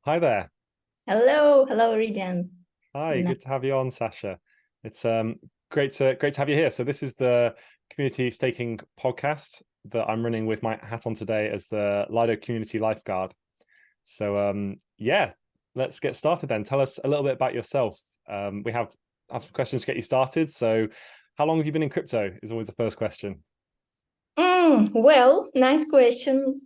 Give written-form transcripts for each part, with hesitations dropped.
Hi there. Hello, Eridian. Hi, good to have you on, Sasha. It's great to have you here. So this is the community staking podcast that I'm running with my hat on today as the Lido Community Lifeguard. So yeah, let's get started then. Tell us a little bit about yourself. We have some questions to get you started. So how long have you been in crypto is always the first question. Well, nice question.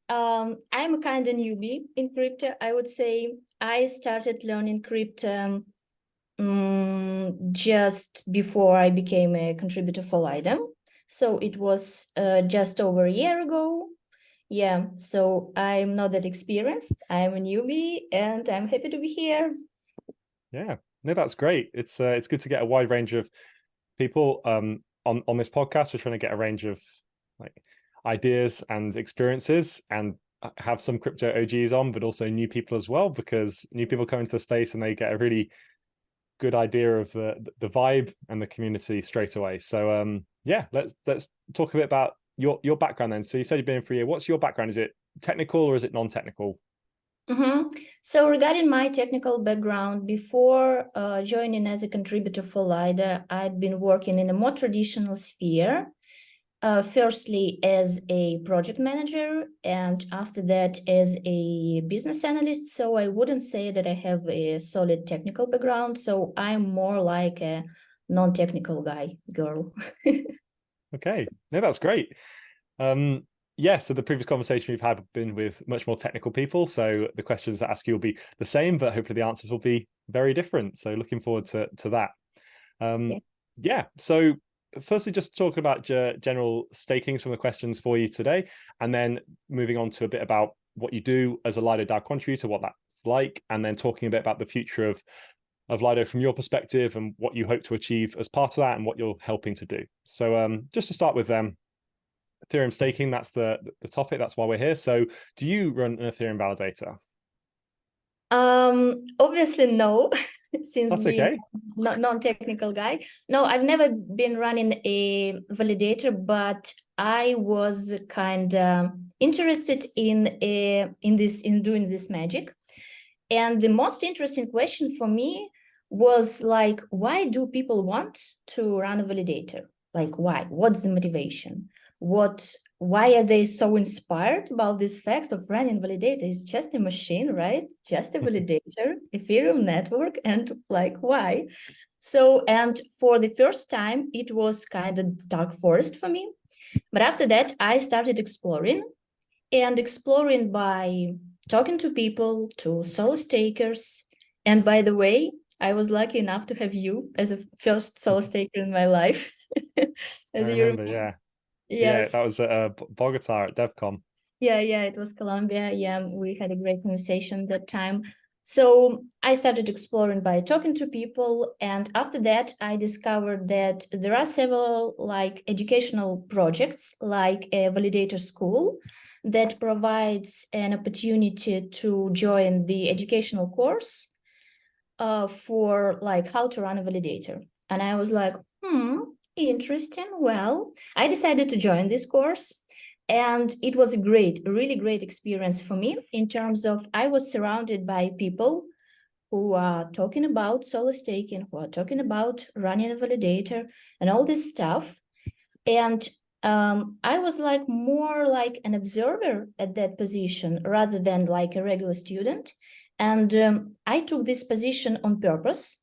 I'm a kind of newbie in crypto. I would say I started learning crypto just before I became a contributor for Lido. So it was just over a year ago. Yeah, so I'm not that experienced. I'm a newbie and I'm happy to be here. Yeah, no, that's great. It's good to get a wide range of people on this podcast. We're trying to get a range of like ideas and experiences and have some crypto OGs on, but also new people as well, because new people come into the space and they get a really good idea of the vibe and the community straight away. So yeah, let's talk a bit about your background then. So you said you've been in for a year. What's your background? Is it technical or is it non-technical? So regarding my technical background, before joining as a contributor for Lido, I'd been working in a more traditional sphere. Firstly, as a project manager, and after that, as a business analyst. So I wouldn't say that I have a solid technical background. So I'm more like a non-technical girl. Okay, no, that's great. Yeah, so the previous conversation we've had been with much more technical people, so the questions that I ask you will be the same, but hopefully the answers will be very different. So looking forward to that. Um, Yeah. yeah, so firstly, just talking about general staking, some of the questions for you today, and then moving on to a bit about what you do as a Lido DAO contributor, what that's like, and then talking a bit about the future of Lido from your perspective and what you hope to achieve as part of that and what you're helping to do. So just to start with Ethereum staking, that's the topic, that's why we're here. So do you run an Ethereum validator? Obviously no, since That's being okay. non-technical guy. No, I've never been running a validator, but I was kind of interested in doing this magic. And the most interesting question for me was like, why do people want to run a validator? Like, why? What's the motivation? Why are they so inspired about this fact of running validator? It's just a machine, right? Just a validator, Ethereum network, and like, why? So, and for the first time, it was kind of dark forest for me. But after that, I started exploring by talking to people, to solo stakers. And by the way, I was lucky enough to have you as a first solo staker in my life. I As you remember, remember. yeah. Yeah, Yes. that was at Bogota at DevCon. Yeah, it was Colombia. Yeah, we had a great conversation that time. So I started exploring by talking to people, and after that, I discovered that there are several like educational projects, like a validator school, that provides an opportunity to join the educational course for like how to run a validator. And I was like, interesting. Well, I decided to join this course. And it was a really great experience for me in terms of I was surrounded by people who are talking about solo staking, who are talking about running a validator and all this stuff. And I was like more like an observer at that position rather than like a regular student. And I took this position on purpose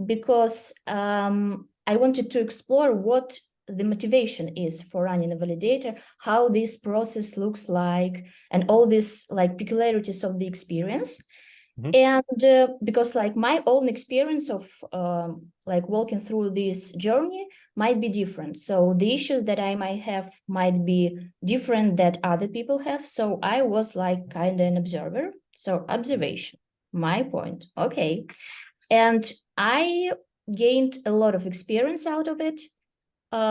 because I wanted to explore what the motivation is for running a validator, how this process looks like, and all these like peculiarities of the experience. Mhm. And because like my own experience of like walking through this journey might be different, so the issues that I might have might be different that other people have. So I was like kind of an observer. So observation, my point. Okay. And I gained a lot of experience out of it,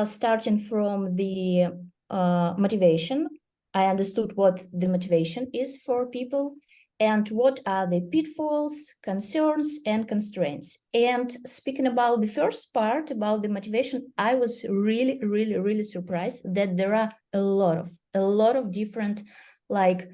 starting from the motivation. I understood what the motivation is for people and what are the pitfalls, concerns, and constraints. And speaking about the first part, about the motivation, I was really, really, really surprised that there are a lot of different like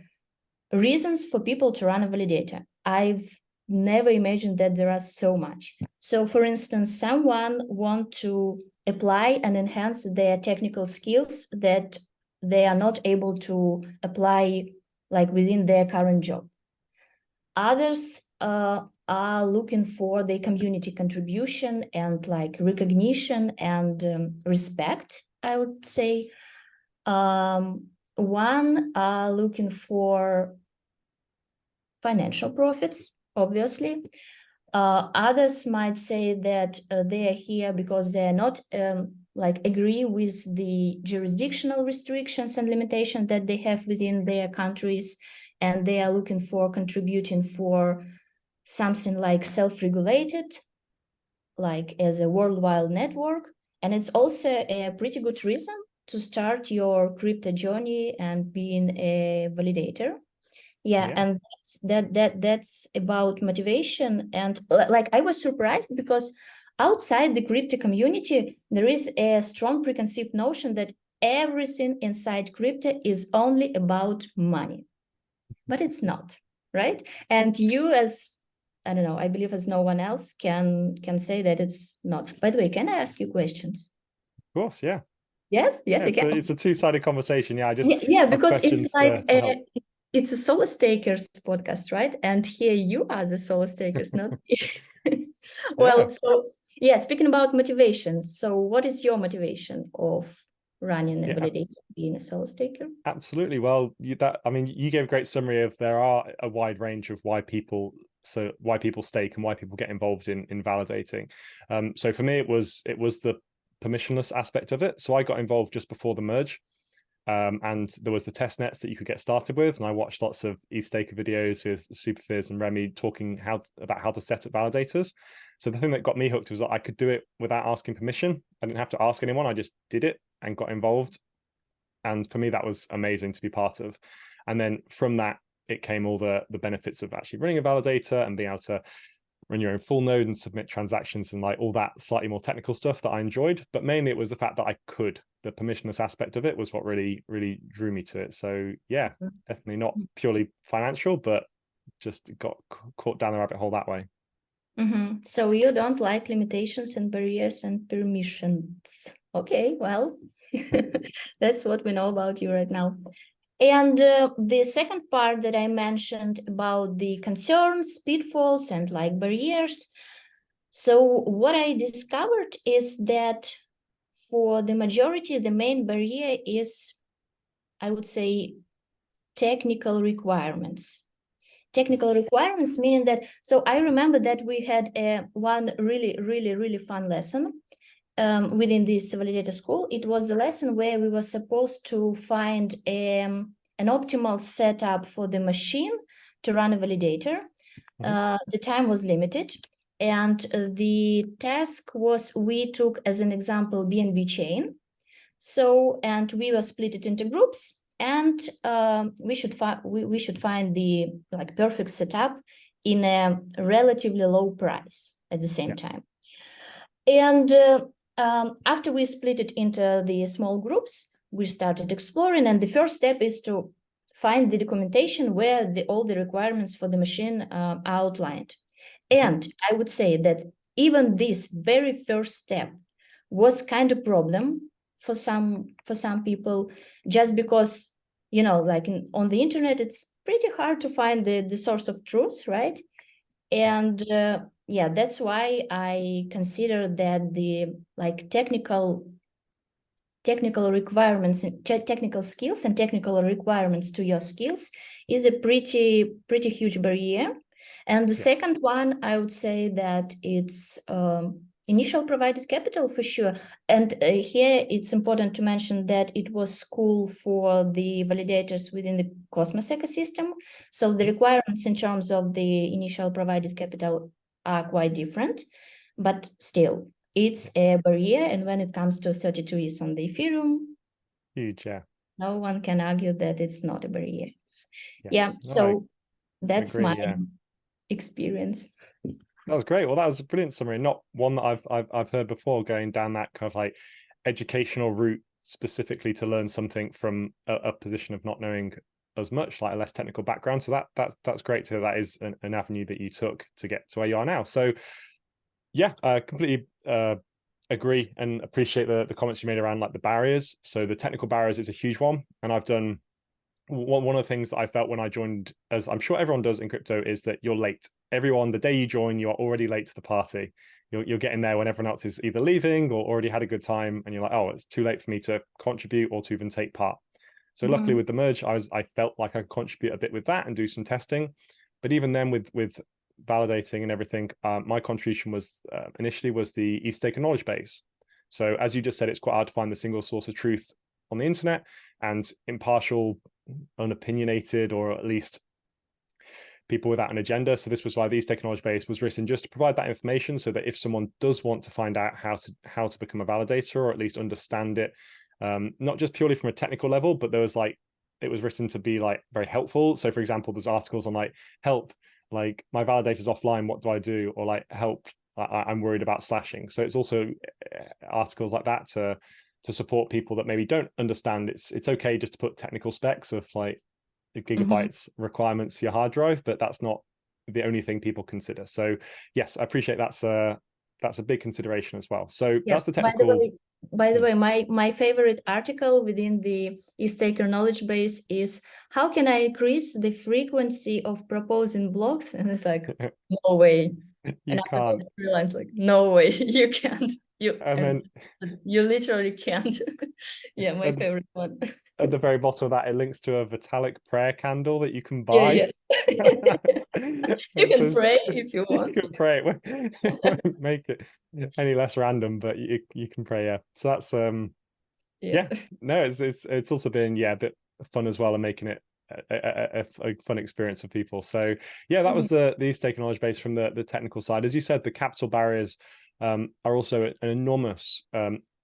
reasons for people to run a validator. I've never imagined that there are so much. So for instance, someone want to apply and enhance their technical skills that they are not able to apply like within their current job. Others are looking for the community contribution and like recognition and respect, I would say. One are looking for financial profits, obviously. Others might say that they are here because they are not like agree with the jurisdictional restrictions and limitations that they have within their countries, and they are looking for contributing for something like self-regulated, like as a worldwide network. And it's also a pretty good reason to start your crypto journey and being a validator. Yeah, and that's about motivation. And like I was surprised because outside the crypto community, there is a strong preconceived notion that everything inside crypto is only about money, but it's not, right? And you, as I don't know, I believe as no one else can say that it's not. By the way, can I ask you questions? Of course, yeah. Yes, yes, Yeah, I can. it's a two-sided conversation. Yeah, I just yeah, because it's like to it's a solo stakers podcast, right? And here you are the solo stakers, not well. Yeah. So yeah, speaking about motivation. So what is your motivation of running a validator, being a solo staker? Absolutely. Well, you gave a great summary of there are a wide range of why people stake and why people get involved in validating. So for me, it was the permissionless aspect of it. So I got involved just before the merge. And there was the test nets that you could get started with, and I watched lots of eStaker videos with Superfizz and Remy talking about how to set up validators. So the thing that got me hooked was that I could do it without asking permission. I didn't have to ask anyone. I just did it and got involved. And for me, that was amazing to be part of. And then from that, it came all the benefits of actually running a validator and being able to run your own full node and submit transactions and like all that slightly more technical stuff that I enjoyed. But mainly it was the fact that I could. The permissionless aspect of it was what really drew me to it. So yeah, definitely not purely financial, but just got caught down the rabbit hole that way. So you don't like limitations and barriers and permissions. Okay, well, that's what we know about you right now. And the second part that I mentioned about the concerns, pitfalls, and like barriers. So what I discovered is that for the majority, the main barrier is, I would say, technical requirements. Technical requirements meaning that, so I remember that we had one really fun lesson within this validator school. It was a lesson where we were supposed to find an optimal setup for the machine to run a validator. The time was limited, and the task was, we took as an example BNB chain. So, and we were split it into groups, and we should find the like perfect setup in a relatively low price at the same time. And after we split it into the small groups, we started exploring, and the first step is to find the documentation where all the requirements for the machine are outlined. And I would say that even this very first step was kind of problem for some people, just because, you know, like on the internet, it's pretty hard to find the source of truth, right? And yeah, that's why I consider that the like technical requirements, technical skills and technical requirements to your skills is a pretty huge barrier. And the second one, I would say that it's initial provided capital for sure. And here it's important to mention that it was school for the validators within the Cosmos ecosystem. So the requirements in terms of the initial provided capital are quite different, but still it's a barrier. And when it comes to 32 ETH on the Ethereum, huge, yeah. No one can argue that it's not a barrier. Yes. Yeah, so that's agree, my experience. That was great. Well, that was a brilliant summary. Not one that I've heard before, going down that kind of like educational route specifically to learn something from a position of not knowing as much, like a less technical background. So that's great to hear that is an avenue that you took to get to where you are now. So yeah, I completely agree and appreciate the comments you made around like the barriers. So the technical barriers is a huge one, and I've done one of the things that I felt when I joined, as I'm sure everyone does in crypto, is that you're late. Everyone, the day you join, you are already late to the party. You're getting there when everyone else is either leaving or already had a good time, and you're like, oh, it's too late for me to contribute or to even take part. So luckily with the merge, I felt like I could contribute a bit with that and do some testing. But even then, with validating and everything, my contribution was initially was the ETH knowledge base. So as you just said, it's quite hard to find the single source of truth on the internet, and impartial, unopinionated, or at least people without an agenda. So this was why the ETH knowledge base was written, just to provide that information, so that if someone does want to find out how to become a validator, or at least understand it, not just purely from a technical level, but there was like, it was written to be like very helpful. So for example, there's articles on like, help, like my validator's offline, what do I do? Or like, help, I'm worried about slashing. So it's also articles like that to support people that maybe don't understand. It's okay just to put technical specs of like gigabytes requirements for your hard drive, but that's not the only thing people consider. So yes, I appreciate that's a big consideration as well. So Yeah. that's the technical. By the way, my favorite article within the ETH knowledge base is how can I increase the frequency of proposing blocks? And it's like, no way. You can't. I realized like, no way, you can't. And then You literally can't. Yeah, my favorite one. At the very bottom of that, it links to a Vitalik prayer candle that you can buy. Yeah. You can pray if you want. You can pray. It won't make it any less random, but you can pray. Yeah. So that's yeah. No, it's also been a bit fun as well, and making it a fun experience for people. So yeah, that was the ETH knowledge base from the technical side. As you said, the capital barriers are also an enormous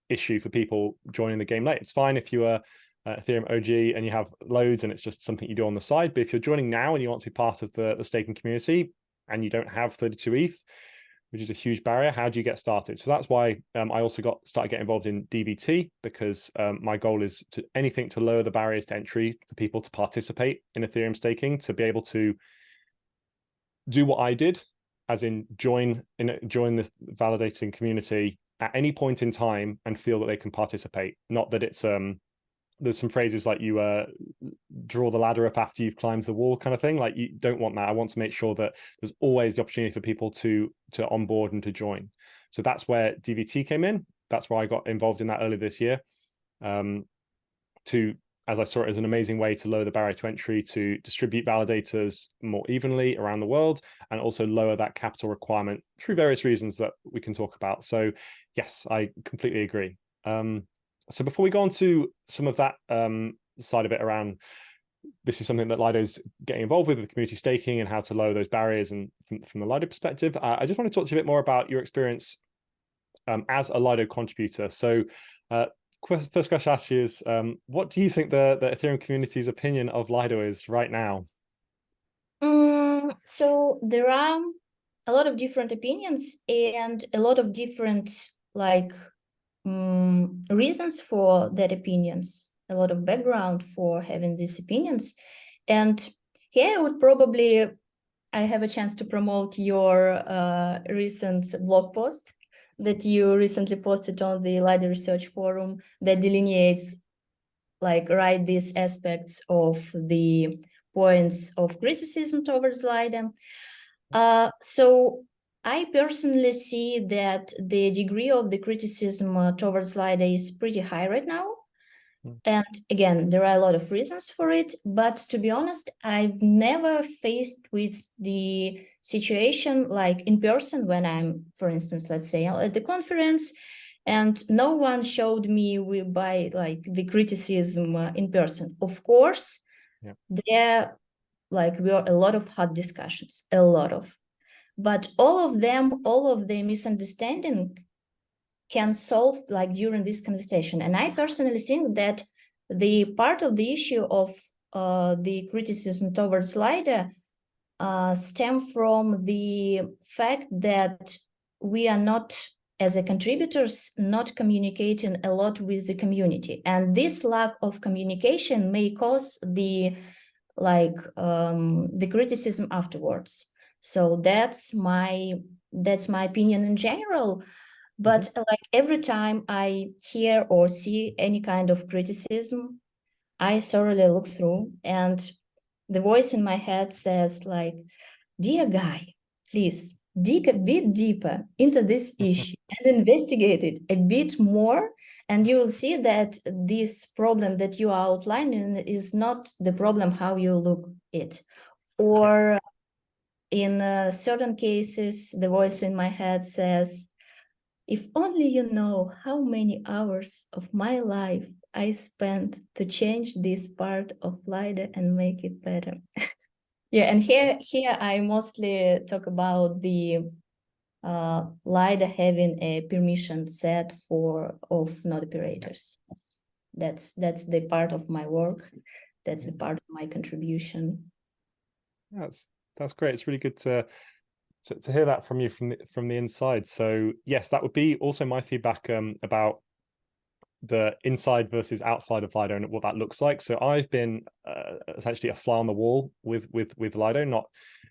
issue for people joining the game late. It's fine if you are Ethereum OG and you have loads and it's just something you do on the side. But if you're joining now and you want to be part of the staking community and you don't have 32 ETH, which is a huge barrier, how do you get started? So that's why I also started getting involved in DVT, because my goal is anything to lower the barriers to entry for people to participate in Ethereum staking, to be able to do what I did, as in join the validating community at any point in time and feel that they can participate. Not that it's there's some phrases like you draw the ladder up after you've climbed the wall kind of thing. Like, you don't want that. I want to make sure that there's always the opportunity for people to onboard and to join. So that's where DVT came in. That's why I got involved in that earlier this year, as I saw it as an amazing way to lower the barrier to entry, to distribute validators more evenly around the world, and also lower that capital requirement through various reasons that we can talk about. So yes, I completely agree. So before we go on to some of that side of it around, this is something that Lido's getting involved with the community staking and how to lower those barriers, and from the Lido perspective, I just want to talk to you a bit more about your experience as a Lido contributor. So first question I ask you is, what do you think the Ethereum community's opinion of Lido is right now? So there are a lot of different opinions and a lot of different reasons for that opinions, a lot of background for having these opinions. And here I have a chance to promote your recent blog post that you recently posted on the Lido Research Forum, that delineates right these aspects of the points of criticism towards Lido. So I personally see that the degree of the criticism towards Lido is pretty high right now. And again, there are a lot of reasons for it, but to be honest, I've never faced with the situation like in person, when I'm, for instance, let's say at the conference, and no one showed me by the criticism in person. Of course, there were a lot of hot discussions, but all of the misunderstanding can solve during this conversation. And I personally think that the part of the issue of the criticism towards Lido stem from the fact that we are not, as a contributors, not communicating a lot with the community. And this lack of communication may cause the like the criticism afterwards. So that's my opinion in general. But like every time I hear or see any kind of criticism, I thoroughly look through, and the voice in my head says like, dear guy, please dig a bit deeper into this issue and investigate it a bit more, and you will see that this problem that you are outlining is not the problem how you look it. Or in certain cases, the voice in my head says, if only you know how many hours of my life I spent to change this part of Lido and make it better. Yeah, and here I mostly talk about the Lido having a permission set of node operators. That's the part of my work. That's the part of my contribution. That's great. It's really good to hear that from you from the inside. So yes, that would be also my feedback about the inside versus outside of Lido and what that looks like. So I've been essentially a fly on the wall with Lido, not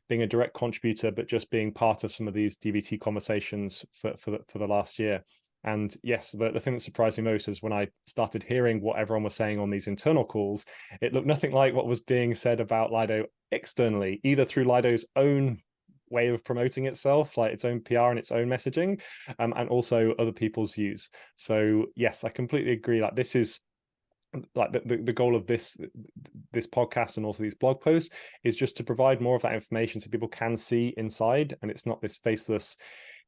being a direct contributor, but just being part of some of these DBT conversations for the last year. And yes, the thing that surprised me most is when I started hearing what everyone was saying on these internal calls, it looked nothing like what was being said about Lido externally, either through Lido's own way of promoting itself, like its own PR and its own messaging, and also other people's views. So yes, I completely agree. Like this is like the goal of this podcast and also these blog posts is just to provide more of that information so people can see inside, and it's not this faceless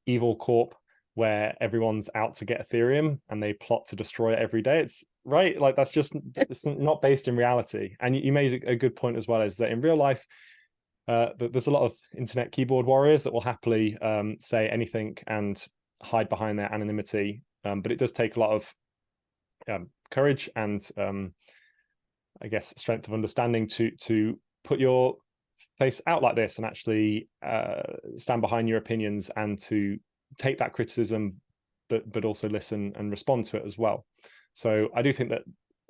evil corp where everyone's out to get Ethereum and they plot to destroy it every day. It's right, like that's just it's not based in reality. And you made a good point as well, is that in real life there's a lot of internet keyboard warriors that will happily say anything and hide behind their anonymity, but it does take a lot of courage and I guess strength of understanding to put your face out like this and actually stand behind your opinions and to take that criticism but also listen and respond to it as well. So I do think that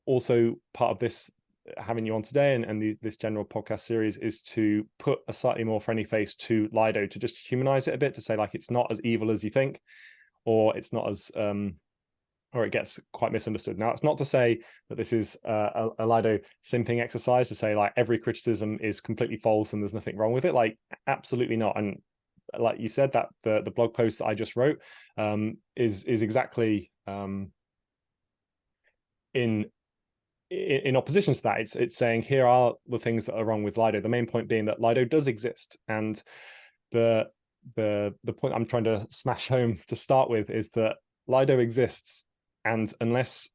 also part of this having you on today and this general podcast series is to put a slightly more friendly face to Lido, to just humanize it a bit, to say like it's not as evil as you think, or it's not as or it gets quite misunderstood. Now, it's not to say that this is a Lido simping exercise, to say like every criticism is completely false and there's nothing wrong with it. Like, absolutely not. And like you said, that the blog post that I just wrote is exactly in opposition to that. It's saying here are the things that are wrong with Lido. The main point being that Lido does exist, and the point I'm trying to smash home to start with is that Lido exists, and unless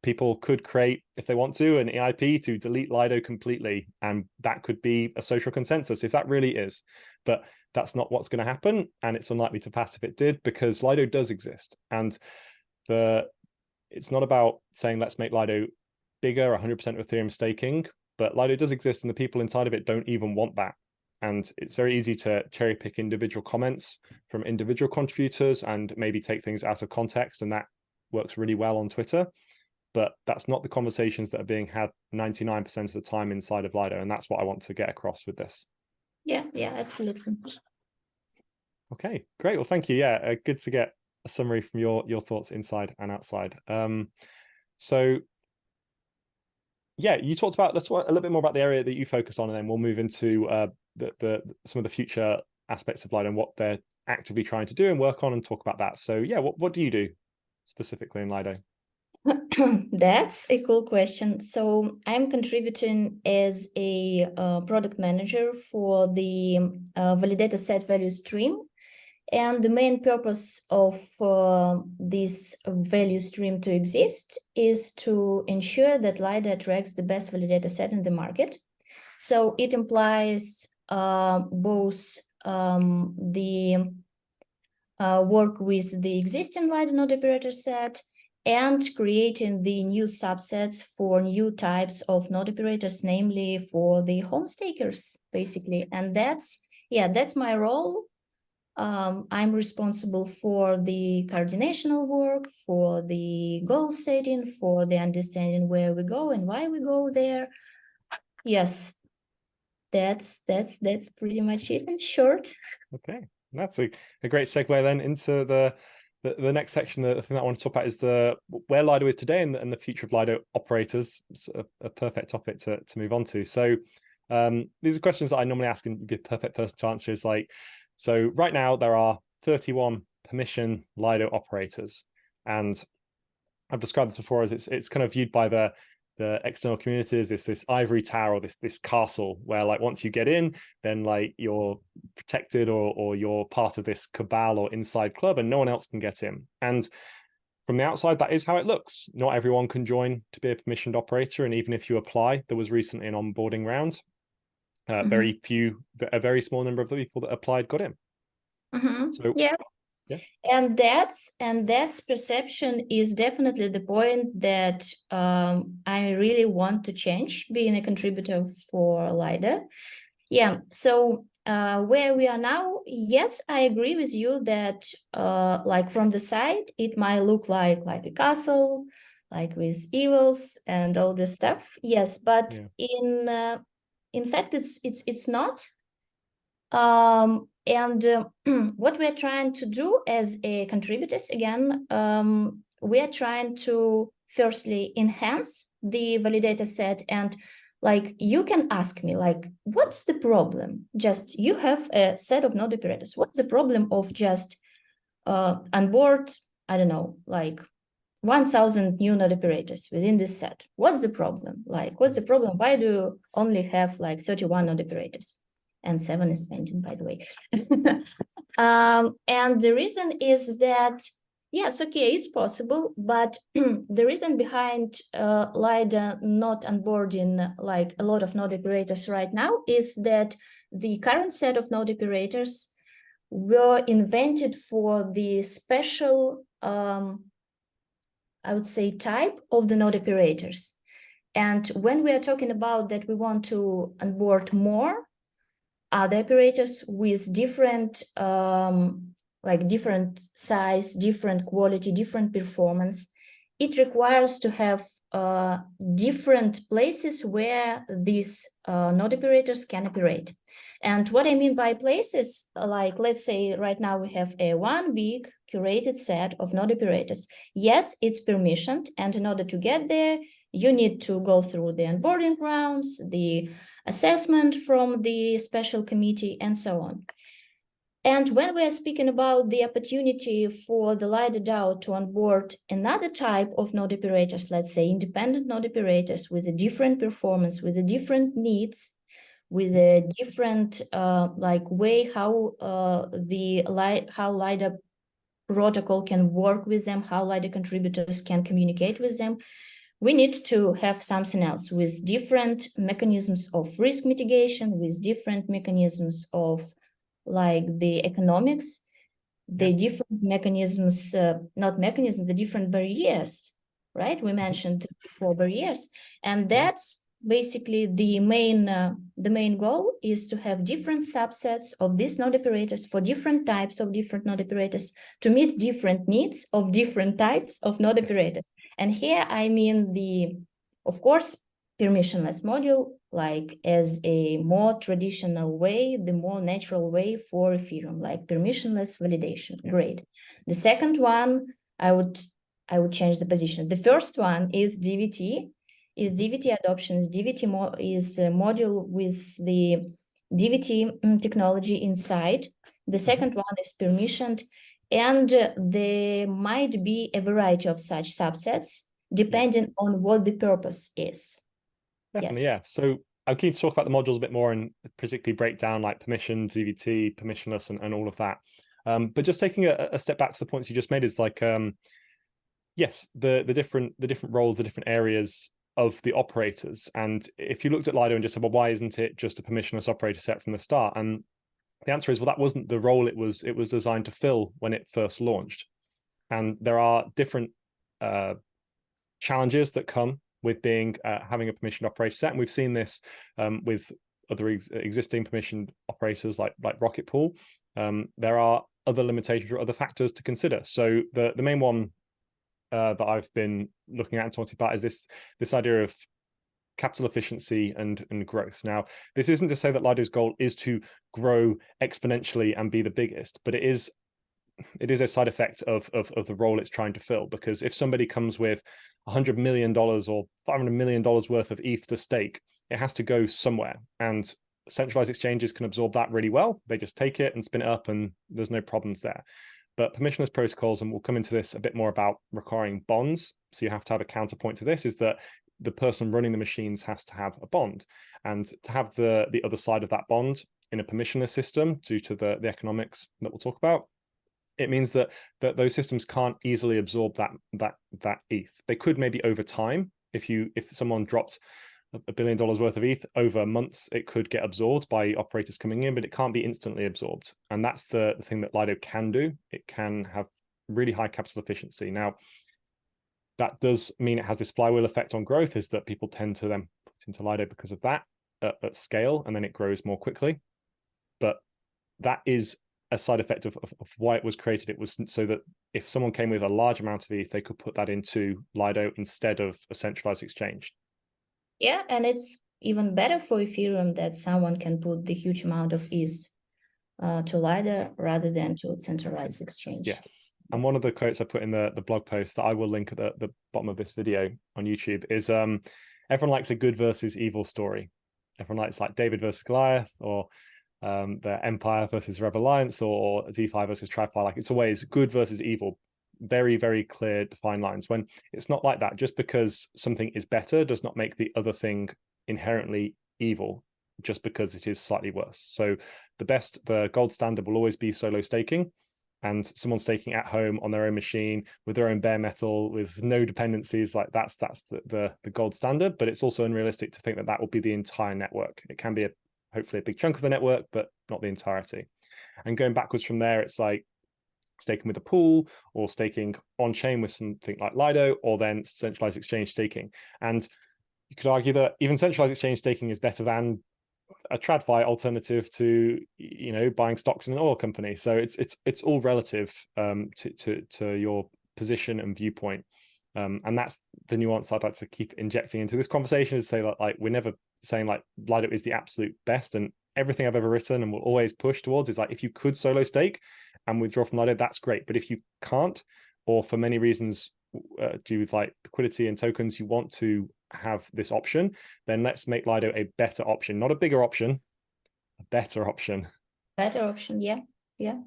people could create, if they want to, an EIP to delete Lido completely, and that could be a social consensus if that really is, but that's not what's going to happen, and it's unlikely to pass if it did, because Lido does exist. And it's not about saying let's make Lido bigger, 100% of Ethereum staking, but Lido does exist and the people inside of it don't even want that. And it's very easy to cherry pick individual comments from individual contributors and maybe take things out of context, and that works really well on Twitter. But that's not the conversations that are being had 99% of the time inside of Lido, and that's what I want to get across with this. Yeah, absolutely. Okay, great. Well, thank you. Yeah, good to get a summary from your thoughts inside and outside. So yeah, you talked about, let's talk a little bit more about the area that you focus on, and then we'll move into some of the future aspects of Lido and what they're actively trying to do and work on, and talk about that. So yeah, what do you do specifically in Lido? That's a cool question. So I'm contributing as a product manager for the validator set value stream. And the main purpose of this value stream to exist is to ensure that Lido attracts the best validator set in the market. So it implies both the work with the existing Lido node operator set and creating the new subsets for new types of node operators, namely for the home stakers, basically. And that's my role. I'm responsible for the coordinational work, for the goal setting, for the understanding where we go and why we go there. Yes, that's pretty much it in short. Okay, that's a great segue then into the next section. The thing that I want to talk about is where Lido is today and the future of Lido operators. It's a perfect topic to move on to. So these are questions that I normally ask and you give perfect person to answer. Is like, so right now there are 31 permission Lido operators, and I've described this before as it's kind of viewed by the external communities, this ivory tower, or this castle where like once you get in, then like you're protected or you're part of this cabal or inside club and no one else can get in. And from the outside, that is how it looks. Not everyone can join to be a permissioned operator, and even if you apply, there was recently an onboarding round. A very small number of the people that applied got in. So yeah. Yeah. And that's perception is definitely the point that I really want to change, being a contributor for Lido. Yeah, so where we are now, yes, I agree with you that like from the side, it might look like a castle, like with evils and all this stuff. Yes, but in fact, it's not. And what we're trying to do as a contributors, again, we are trying to firstly enhance the validator set. And like, you can ask me, like, what's the problem? Just, you have a set of node operators. What's the problem of just onboard, I don't know, like 1,000 new node operators within this set? What's the problem? Like, what's the problem? Why do you only have like 31 node operators? And 7 is pending, by the way. And the reason is that, yes, okay, it's possible, but the reason behind Lido not onboarding like a lot of node operators right now is that the current set of node operators were invented for the special, I would say, type of the node operators. And when we are talking about that we want to onboard more other operators with different, like different size, different quality, different performance, it requires to have different places where these node operators can operate. And what I mean by places, like, let's say right now we have a one big curated set of node operators. Yes, it's permissioned, and in order to get there, you need to go through the onboarding rounds, the assessment from the special committee, and so on. And when we are speaking about the opportunity for the Lido DAO to onboard another type of node operators, let's say independent node operators with a different performance, with a different needs, with a different like way how how Lido protocol can work with them, how Lido contributors can communicate with them, we need to have something else with different mechanisms of risk mitigation, with different mechanisms of like the economics, the different mechanisms, not mechanisms, the different barriers, right? We mentioned before barriers. And that's basically the main goal is to have different subsets of these node operators for different types of different node operators to meet different needs of different types of node operators. And here I mean the, of course, permissionless module, like as a more traditional way, the more natural way for Ethereum, like permissionless validation. Great. The second one, I would change the position. The first one is DVT. Is DVT adoption, is DVT is a module with the DVT technology inside. The second one is permissioned, and there might be a variety of such subsets depending on what the purpose is. Definitely, yeah. So I'm keen to talk about the modules a bit more and particularly break down like permission, DVT, permissionless, and all of that. But just taking a step back to the points you just made is like, yes, the different roles, the different areas of the operators. And if you looked at Lido and just said, well, why isn't it just a permissionless operator set from the start? And the answer is, well, that wasn't the role it was designed to fill when it first launched. And there are different challenges that come with being having a permissioned operator set, and we've seen this with other existing permissioned operators like Rocket Pool. There are other limitations or other factors to consider. So the main one that I've been looking at and talking about is this idea of capital efficiency and growth. Now, this isn't to say that Lido's goal is to grow exponentially and be the biggest, but it is a side effect of the role it's trying to fill. Because if somebody comes with $100 million or $500 million worth of ETH to stake, it has to go somewhere, and centralized exchanges can absorb that really well. They just take it and spin it up, and there's no problems there. But permissionless protocols, and we'll come into this a bit more about requiring bonds, so you have to have a counterpoint to this, is that the person running the machines has to have a bond. And to have the other side of that bond in a permissionless system, due to the economics that we'll talk about, it means that those systems can't easily absorb that ETH. They could maybe over time. If someone dropped $1 billion worth of ETH over months, it could get absorbed by operators coming in, but it can't be instantly absorbed. And that's the thing that Lido can do. It can have really high capital efficiency. Now, that does mean it has this flywheel effect on growth, is that people tend to then put into Lido because of that at scale, and then it grows more quickly. But that is a side effect of why it was created. It was so that if someone came with a large amount of ETH, they could put that into Lido instead of a centralized exchange. Yeah, and it's even better for Ethereum that someone can put the huge amount of ETH to Lido rather than to a centralized exchange. Yes. And one of the quotes I put in the blog post that I will link at the bottom of this video on YouTube is everyone likes a good versus evil story. Everyone likes like David versus Goliath, or the Empire versus Rebel Alliance, or DeFi versus TradFi. Like, it's always good versus evil, very, very clear defined lines, when it's not like that. Just because something is better does not make the other thing inherently evil, just because it is slightly worse. So the gold standard will always be solo staking, and someone staking at home on their own machine with their own bare metal with no dependencies, like that's the gold standard. But it's also unrealistic to think that will be the entire network. It can be hopefully a big chunk of the network, but not the entirety. And going backwards from there, it's like staking with a pool, or staking on chain with something like Lido, or then centralized exchange staking. And you could argue that even centralized exchange staking is better than a TradFi alternative to, buying stocks in an oil company. So it's all relative to your position and viewpoint. And that's the nuance I'd like to keep injecting into this conversation, is say like we're never saying like Lido is the absolute best, and everything I've ever written and will always push towards is like, if you could solo stake and withdraw from Lido, that's great. But if you can't, or for many reasons due with like liquidity and tokens, you want to have this option, then let's make Lido a better option, not a bigger option, a better option. Better option, yeah,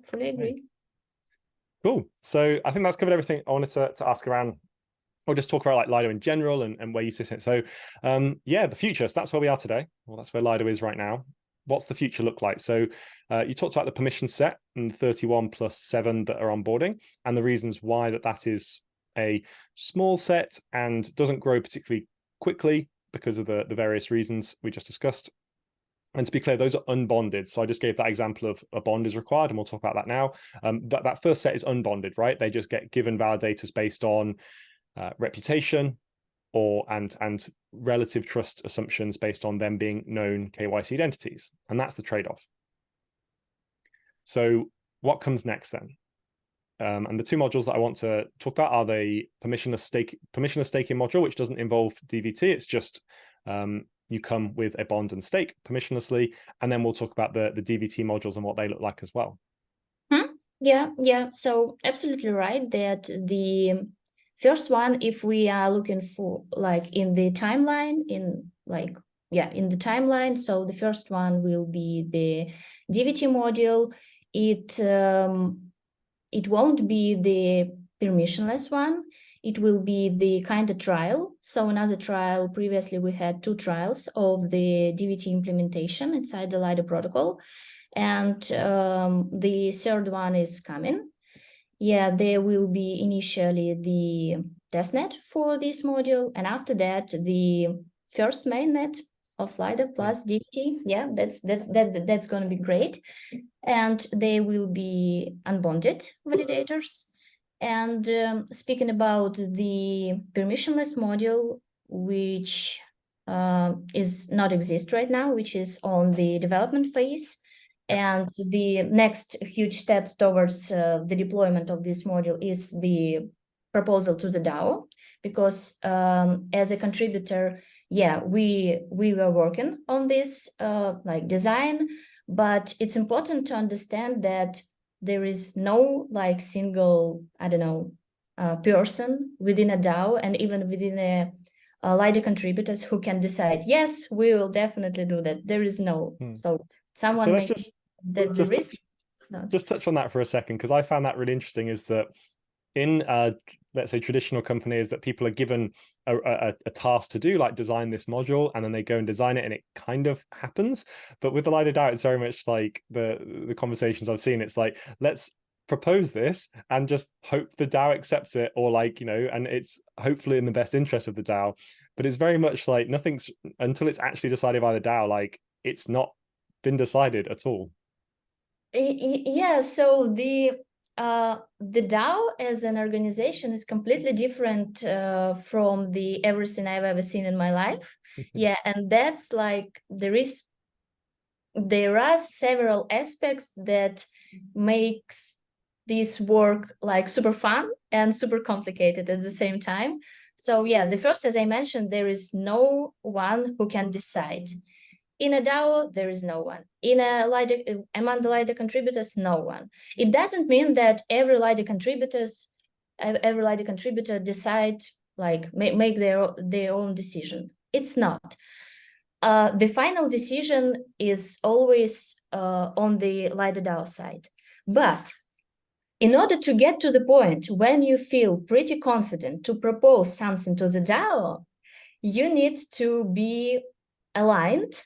fully agree. Cool. So I think that's covered everything I wanted to ask around, or just talk about like Lido in general and where you sit in it. So yeah, the future. So that's where we are today. Well, that's where Lido is right now. What's the future look like? So you talked about the permission set and 31 plus 7 that are onboarding, and the reasons why that is a small set and doesn't grow particularly quickly because of the various reasons we just discussed. And to be clear, those are unbonded. So I just gave that example of a bond is required, and we'll talk about that now. That first set is unbonded, right? They just get given validators based on reputation and relative trust assumptions based on them being known KYC'd entities. And that's the trade-off. So what comes next then? And the two modules that I want to talk about are the permissionless staking module, which doesn't involve DVT. It's just you come with a bond and stake permissionlessly, and then we'll talk about the DVT modules and what they look like as well. Yeah. So absolutely right that the first one, if we are looking for like in the timeline, in the timeline, so the first one will be the DVT module. It won't be the permissionless one. It will be the kind of trial. So another trial, previously we had 2 trials of the DVT implementation inside the Lido protocol. And the third one is coming. Yeah, there will be initially the testnet for this module. And after that, the first mainnet of Lido plus DVT. Yeah, that's going to be great. And they will be unbonded validators. And speaking about the permissionless module, which is not exist right now, which is on the development phase. And the next huge step towards the deployment of this module is the proposal to the DAO, because as a contributor, yeah, we were working on this like design, but it's important to understand that there is no like single, I don't know, person within a DAO and even within a Lido contributors who can decide, yes, we will definitely do that. There is no. So So someone let's may say that there is, it's not. just touch on that for a second, because I found that really interesting, is that in let's say traditional companies, that people are given a task to do, like design this module, and then they go and design it and it kind of happens. But with the Lido DAO, it's very much like the conversations I've seen, it's like, let's propose this and just hope the DAO accepts it, or like, you know, and it's hopefully in the best interest of the DAO. But it's very much like nothing's, until it's actually decided by the DAO, like it's not been decided at all. Yeah, so the DAO as an organization is completely different from the everything I've ever seen in my life. Yeah, and that's like there are several aspects that makes this work like super fun and super complicated at the same time. So yeah, the first, as I mentioned, there is no one who can decide. In a DAO, there is no one. In a Lido, among the Lido contributors, no one. It doesn't mean that every Lido contributor decide, like make their own decision. It's not. The final decision is always on the Lido DAO side. But in order to get to the point when you feel pretty confident to propose something to the DAO, you need to be aligned,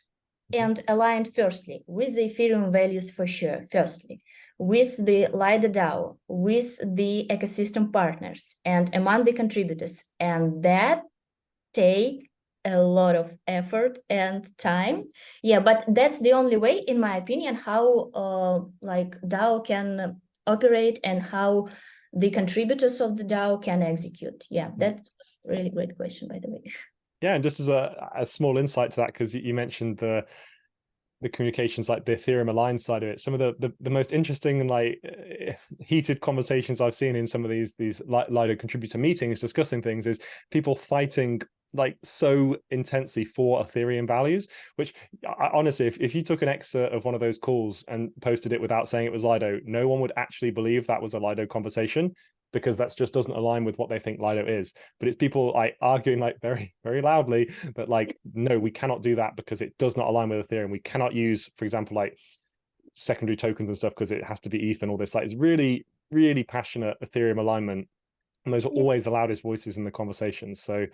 and aligned firstly with the Ethereum values for sure, firstly, with the Lido DAO, with the ecosystem partners, and among the contributors. And that take a lot of effort and time. Yeah, but that's the only way, in my opinion, how like DAO can operate and how the contributors of the DAO can execute. Yeah, that was a really great question, by the way. Yeah, and just as a small insight to that, because you mentioned the communications, like the Ethereum aligned side of it, some of the most interesting and like heated conversations I've seen in some of these Lido contributor meetings discussing things is people fighting like so intensely for Ethereum values, which honestly, if you took an excerpt of one of those calls and posted it without saying it was Lido, no one would actually believe that was a Lido conversation, because that's just doesn't align with what they think Lido is. But it's people like arguing like very, very loudly that like, no, we cannot do that because it does not align with Ethereum. We cannot use, for example, like secondary tokens and stuff because it has to be ETH and all this. Like, it's really, really passionate Ethereum alignment. And those are always the loudest voices in the conversation. So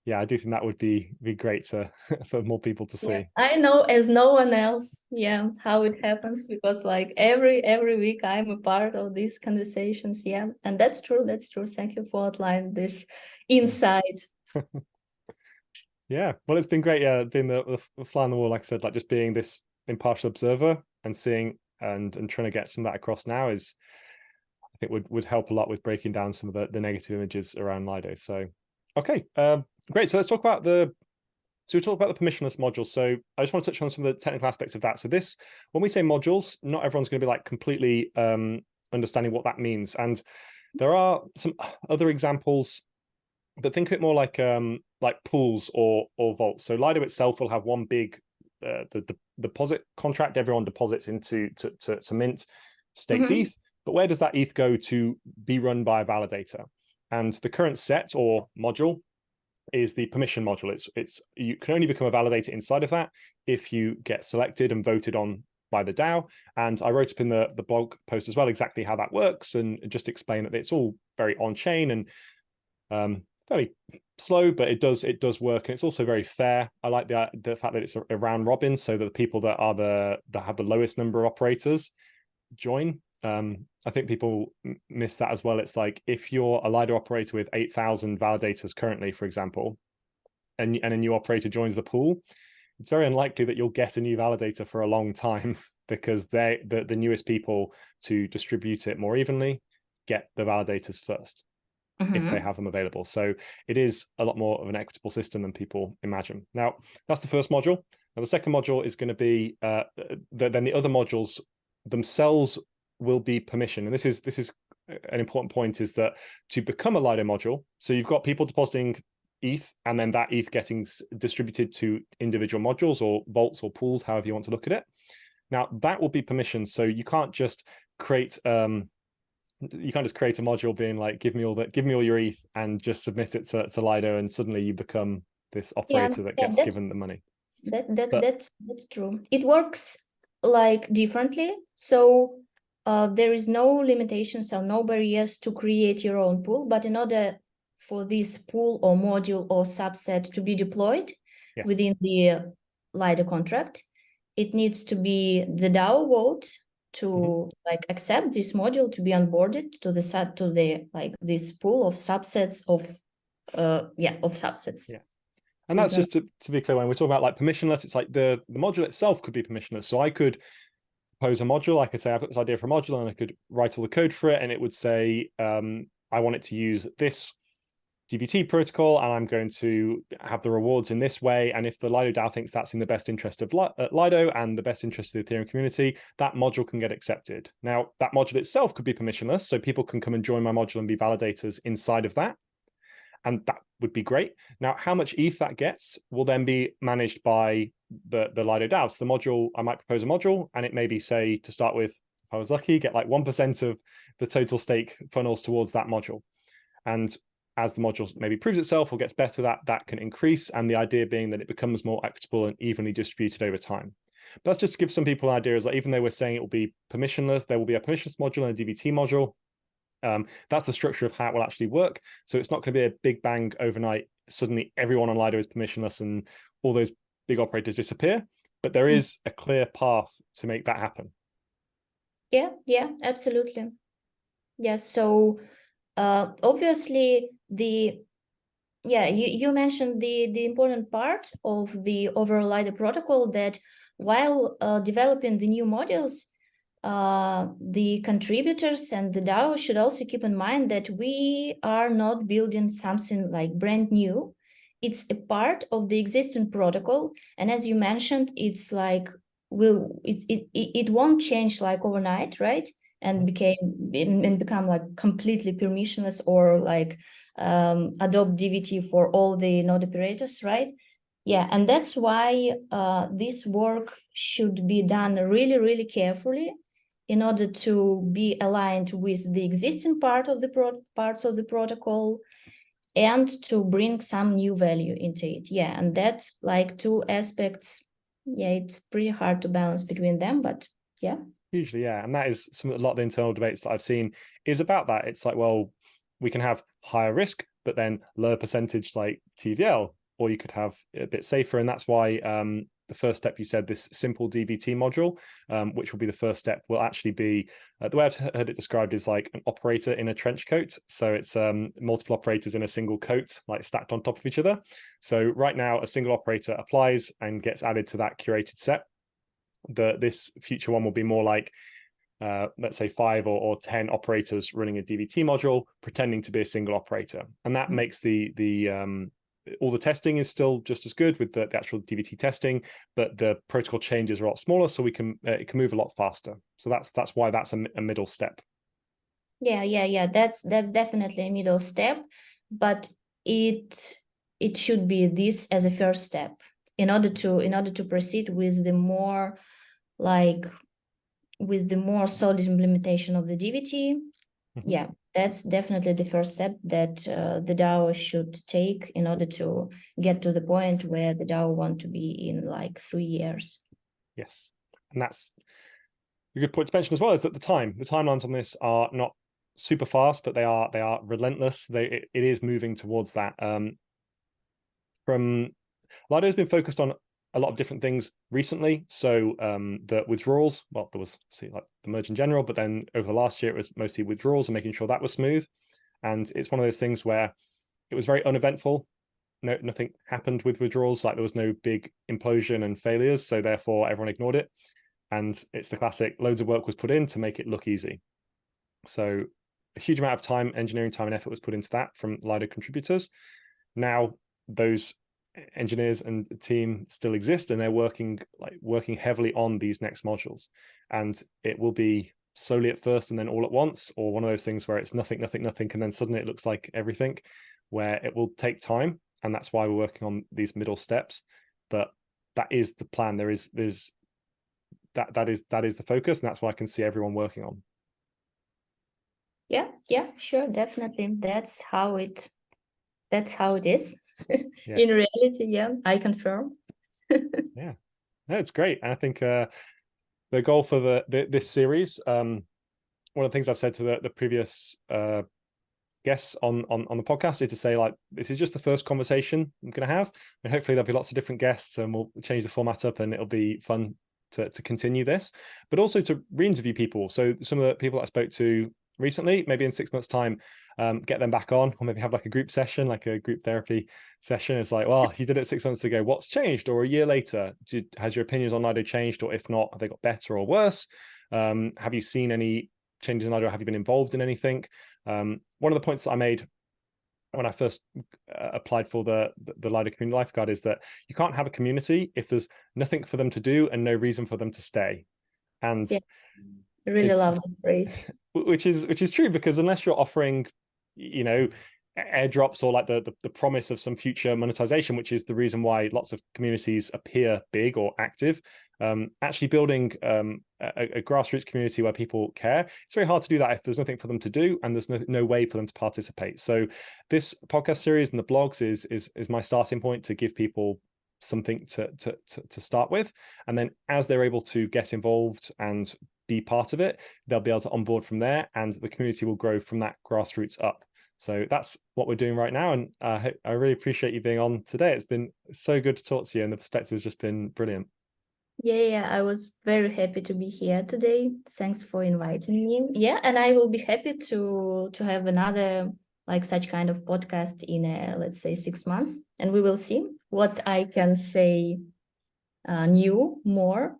yeah, I do think that would be great to for more people to see. Yeah, I know as no one else, yeah, how it happens, because like every week I'm a part of these conversations. Yeah, and that's true. That's true. Thank you for outlining this insight. Yeah, well, it's been great. Yeah, being the fly on the wall, like I said, like just being this impartial observer and seeing and trying to get some of that across now is, I think, would help a lot with breaking down some of the negative images around Lido. So, okay, great. So let's talk about we talked about the permissionless modules. So I just want to touch on some of the technical aspects of that. So this, when we say modules, not everyone's going to be like completely understanding what that means. And there are some other examples, but think of it more like pools or vaults. So Lido itself will have one big the deposit contract. Everyone deposits into to mint staked ETH. But where does that ETH go to be run by a validator? And the current set or module is the permission module. It's you can only become a validator inside of that if you get selected and voted on by the DAO. And I wrote up in the blog post as well exactly how that works, and just explain that it's all very on chain and fairly slow, but it does work, and it's also very fair. I like the fact that it's a round robin, so that the people that have the lowest number of operators join. I think people miss that as well. It's like if you're a Lido operator with 8,000 validators currently, for example, and a new operator joins the pool, it's very unlikely that you'll get a new validator for a long time because the newest people to distribute it more evenly get the validators first if they have them available. So it is a lot more of an equitable system than people imagine. Now, that's the first module. Now, the second module is going to be then the other modules themselves will be permission. And this is an important point, is that to become a Lido module, so you've got people depositing ETH, and then that ETH getting distributed to individual modules or vaults or pools, however you want to look at it. Now that will be permissioned, so you can't just create a module being like, give me all your ETH and just submit it to Lido, and suddenly you become this operator that gets given the money. That's true. It works like differently. So there is no limitations or no barriers to create your own pool, but in order for this pool or module or subset to be deployed within the Lido contract, it needs to be the DAO vote to like accept this module to be onboarded to this pool of subsets of subsets. Yeah. And that's just to be clear, when we're talking about like permissionless, it's like the module itself could be permissionless. So I could propose a module, I could say I've got this idea for a module, and I could write all the code for it, and it would say I want it to use this DBT protocol, and I'm going to have the rewards in this way. And if the Lido DAO thinks that's in the best interest of Lido and the best interest of the Ethereum community, that module can get accepted. Now, that module itself could be permissionless, so people can come and join my module and be validators inside of that. And that would be great. Now, how much ETH that gets will then be managed by the Lido DAO. So the module, I might propose a module, and it maybe say, to start with, if I was lucky, get like 1% of the total stake funnels towards that module. And as the module maybe proves itself or gets better, that can increase. And the idea being that it becomes more equitable and evenly distributed over time. But that's just to give some people an idea, is that even though we're saying it will be permissionless, there will be a permissionless module and a DBT module. That's the structure of how it will actually work. So it's not going to be a big bang overnight. Suddenly everyone on Lido is permissionless and all those big operators disappear. But there is a clear path to make that happen. Yeah, absolutely. Yeah, so obviously you mentioned the important part of the overall Lido protocol, that while developing the new modules, the contributors and the DAO should also keep in mind that we are not building something like brand new. It's a part of the existing protocol, and as you mentioned, it's like it won't change like overnight, right? And become like completely permissionless or like adopt DBT for all the node operators, right? Yeah, and that's why this work should be done really, really carefully in order to be aligned with the existing parts of the protocol and to bring some new value into it. Yeah, and that's like two aspects. Yeah, it's pretty hard to balance between them, but yeah. Hugely, yeah. And that is a lot of the internal debates that I've seen is about that. It's like, well, we can have higher risk, but then lower percentage like TVL, or you could have a bit safer. And that's why the first step you said, this simple DBT module, which will be the first step, will actually be, the way I've heard it described is like an operator in a trench coat. So it's multiple operators in a single coat, like stacked on top of each other. So right now, a single operator applies and gets added to that curated set. This future one will be more like, let's say 5 or 10 operators running a DBT module, pretending to be a single operator. And that makes all the testing is still just as good with the actual DBT testing, but the protocol changes are a lot smaller, so it can move a lot faster. So that's why that's a middle step. Yeah. That's definitely a middle step, but it should be this as a first step in order to proceed with the more solid implementation of the DBT. Yeah, that's definitely the first step that the DAO should take in order to get to the point where the DAO want to be in like 3 years. Yes, and that's a good point to mention as well, is that the timelines on this are not super fast, but they are relentless. It is moving towards that. From Lido has been focused on a lot of different things recently. So the withdrawals, well, there was like the merge in general, but then over the last year, it was mostly withdrawals and making sure that was smooth. And it's one of those things where it was very uneventful. Nothing happened with withdrawals. Like there was no big implosion and failures. So therefore everyone ignored it. And it's the classic, loads of work was put in to make it look easy. So a huge amount of time, engineering time and effort was put into that from Lido contributors. Now those engineers and the team still exist, and they're working heavily on these next modules, and it will be slowly at first and then all at once, or one of those things where it's nothing, and then suddenly it looks like everything, where it will take time. and that's why we're working on these middle steps. But that is the plan. That is the focus, and that's what I can see everyone working on. Yeah, sure, definitely. That's how it is. Yeah. In reality, yeah, I confirm. Yeah, no, it's great. And I think the goal for this series, one of the things I've said to the previous guests on the podcast is to say, like, this is just the first conversation I'm going to have, and hopefully there'll be lots of different guests, and we'll change the format up, and it'll be fun to continue this, but also to re-interview people. So some of the people that I spoke to recently, maybe in 6 months' time, get them back on, or maybe have like a group session, like a group therapy session. It's like, well, you did it 6 months ago, what's changed? Or a year later, has your opinions on Lido changed? Or if not, have they got better or worse? Have you seen any changes in Lido? Have you been involved in anything? One of the points that I made when I first applied for the Lido Community Lifeguard is that you can't have a community if there's nothing for them to do and no reason for them to stay. And yeah, I really love this phrase. which is true, because unless you're offering, airdrops or like the promise of some future monetization, which is the reason why lots of communities appear big or active, actually building a grassroots community where people care, it's very hard to do that if there's nothing for them to do and there's no way for them to participate. So this podcast series and the blogs is my starting point to give people something to start with, and then as they're able to get involved and be part of it, they'll be able to onboard from there, and the community will grow from that grassroots up. So that's what we're doing right now, and I really appreciate you being on today. It's been so good to talk to you, and the perspective has just been brilliant. Yeah, I was very happy to be here today. Thanks for inviting me. Yeah, and I will be happy to have another like such kind of podcast in let's say 6 months, and we will see what I can say new more.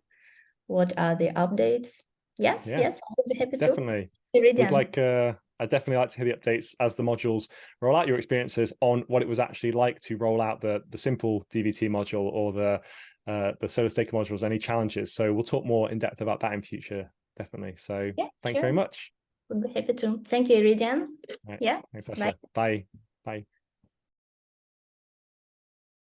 What are the updates? Yes, I will be happy definitely. to. Eridian. I'd definitely like to hear the updates as the modules roll out, your experiences on what it was actually like to roll out the simple DVT module or the solar staker modules, any challenges. So we'll talk more in depth about that in future, definitely. So thank you very much. We'll be happy to. Thank you, Eridian. Right. Yeah. Thanks, Sasha. Bye. Bye.